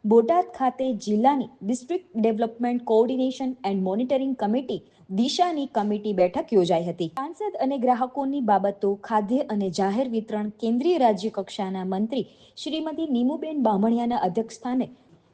બોટાદ ખાતે જિલ્લાની district development coordination and monitoring committee દિશાની કમિટી બેઠક યોજાઈ હતી. સાંસદ અને ગ્રાહકોની બાબતો, ખાદ્ય અને જાહેર વિતરણ કેન્દ્રીય રાજ્ય કક્ષાના મંત્રી શ્રીમતી નીમુબેન બામણિયાના અધ્યક્ષસ્થાને,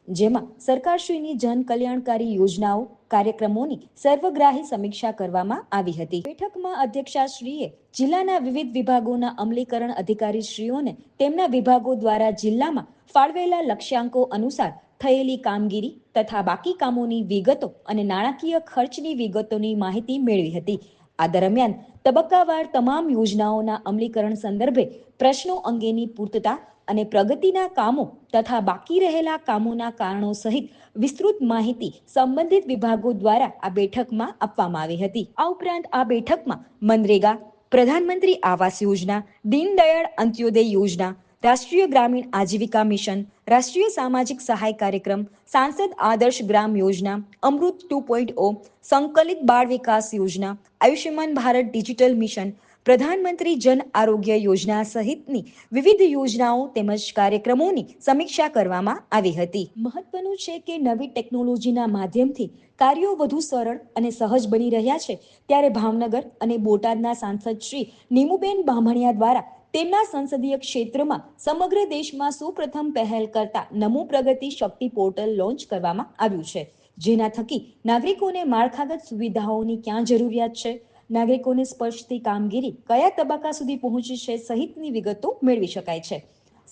જેમાં સરકારશ્રીની જન કલ્યાણકારી યોજનાઓ કાર્યક્રમોની સર્વગ્રાહી સમીક્ષા કરવામાં આવી હતી. બેઠકમાં અધ્યક્ષાશ્રીએ જિલ્લાના વિવિધ વિભાગોના અમલીકરણ અધિકારીશ્રીઓને તેમના વિભાગો દ્વારા જિલ્લામાં ફાળવેલા લક્ષ્યાંકો અનુસાર થયેલી કામગીરી તથા બાકી કામોની વિગતો અને નાણાકીય ખર્ચની વિગતોની માહિતી મેળવી હતી. આ દરમિયાન તબક્કાવાર તમામ યોજનાઓના અમલીકરણ સંદર્ભે પ્રશ્નો અંગેની પૂર્તતા અને પ્રગતિના કામો તથા બાકી રહેલા કામોના કારણો સહિત વિસ્તૃત માહિતી સંબંધિત વિભાગો દ્વારા આ બેઠકમાં આપવામાં આવી હતી. આ ઉપરાંત આ બેઠકમાં મનરેગા, પ્રધાનમંત્રી આવાસ યોજના, દીનદયાળ અંત્યોદય યોજના, રાષ્ટ્રીય ગ્રામીણ આજીવિકા મિશન, રાષ્ટ્રીય સામાજિક સહાય કાર્યક્રમ, સાંસદ આદર્શ ગ્રામ યોજના, અમૃત 2.0, સંકલિત બાળ વિકાસ યોજના, આયુષ્યમાન ભારત ડિજિટલ મિશન, પ્રધાનમંત્રી જન આરોગ્ય યોજના સહિતની વિવિધ યોજનાઓ તેમજ કાર્યક્રમોની સમીક્ષા કરવામાં આવી હતી. મહત્વનું છે કે નવી ટેકનોલોજીના માધ્યમથી કાર્યો વધુ સરળ અને સહજ બની રહ્યા છે, ત્યારે ભાવનગર અને બોટાદના સાંસદ શ્રી નીમુબેન બામણિયા દ્વારા તેમના સંસદીય ક્ષેત્રમાં સમગ્ર દેશમાં સૌપ્રથમ પહેલ કરતા નમો પ્રગતિ શક્તિ પોર્ટલ લોન્ચ કરવામાં આવ્યું છે, જેના થકી નાગરિકોને માળખાગત સુવિધાઓની ક્યાં જરૂરિયાત છે, નાગરિકોને સ્પર્શતી કામગીરી કયા તબક્કા સુધી પહોંચી છે સહિતની વિગતો મેળવી શકાય છે.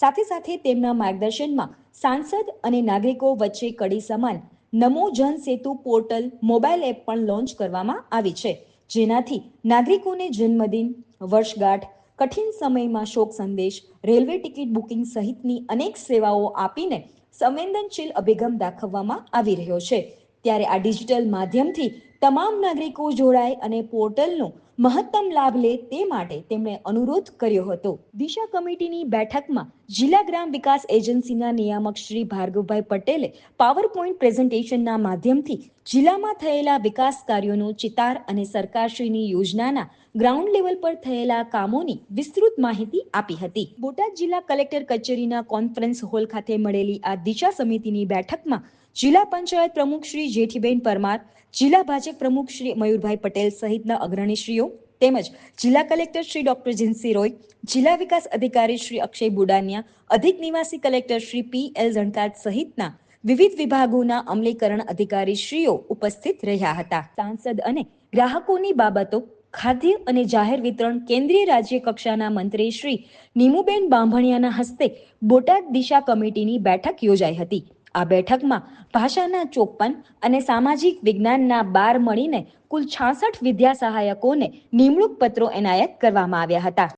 સાથે સાથે તેમના માર્ગદર્શનમાં સાંસદ અને નાગરિકો વચ્ચે કડી સમાન નમો જન સેતુ પોર્ટલ મોબાઈલ એપ પણ લોન્ચ કરવામાં આવી છે, જેનાથી નાગરિકોને જન્મદિન, વર્ષગાંઠ, કઠિન સમયમાં શોક સંદેશ, રેલવે ટિકિટ બુકિંગ સહિતની અનેક સેવાઓ આપીને સંવેદનશીલ અભિગમ દાખવવામાં આવી રહ્યો છે. ત્યારે આ ડિજિટલ માધ્યમથી તમામ નાગરિકો જોડાય અને પોર્ટલનો મહત્તમ લાભ લે તે માટે તેમણે અનુરોધ કર્યો હતો. દિશા કમિટીની બેઠકમાં જિલ્લા ગ્રામ વિકાસ એજન્સીના નિયામક શ્રી ભાર્ગવભાઈ પટેલે પાવર પોઈન્ટ પ્રેઝન્ટેશનના માધ્યમથી જિલ્લામાં થયેલા વિકાસ કાર્યોનો ચિતાર અને સરકારશ્રીની યોજનાના ગ્રાઉન્ડ લેવલ પર થયેલા કામોની વિસ્તૃત માહિતી આપી હતી. બોટાદ જિલ્લા કલેક્ટર કચેરીના કોન્ફરન્સ હોલ ખાતે મળેલી આ દિશા સમિતિની બેઠકમાં જિલ્લા પંચાયત પ્રમુખ શ્રી જેઠીબેન પરમાર, જિલ્લા ભાજપ પ્રમુખ શ્રી મયુરભાઈ પટેલ સહિતના અગ્રણીશ્રીઓ તેમજ જિલ્લા કલેક્ટર શ્રી ડોક્ટર જીન્સી રોય, જિલ્લા વિકાસ અધિકારી શ્રી અક્ષય બુડાનિયા, અધિક નિવાસી કલેક્ટર શ્રી PL ઝણકાટ સહિતના વિવિધ વિભાગોના અમલીકરણ અધિકારીશ્રીઓ ઉપસ્થિત રહ્યા હતા. સાંસદ અને ગ્રાહકોની બાબતો, ખાદ્ય અને જાહેર વિતરણ કેન્દ્રીય રાજ્ય કક્ષાના મંત્રી શ્રી નીમુબેન બામણિયાના હસ્તે બોટાદ દિશા કમિટીની બેઠક યોજાઈ હતી. આ બેઠકમાં ભાષાના 54 અને સામાજિક વિજ્ઞાનના 12 મળીને કુલ 66 વિદ્યા સહાયકોને નિમણૂક પત્રો એનાયત કરવામાં આવ્યા હતા.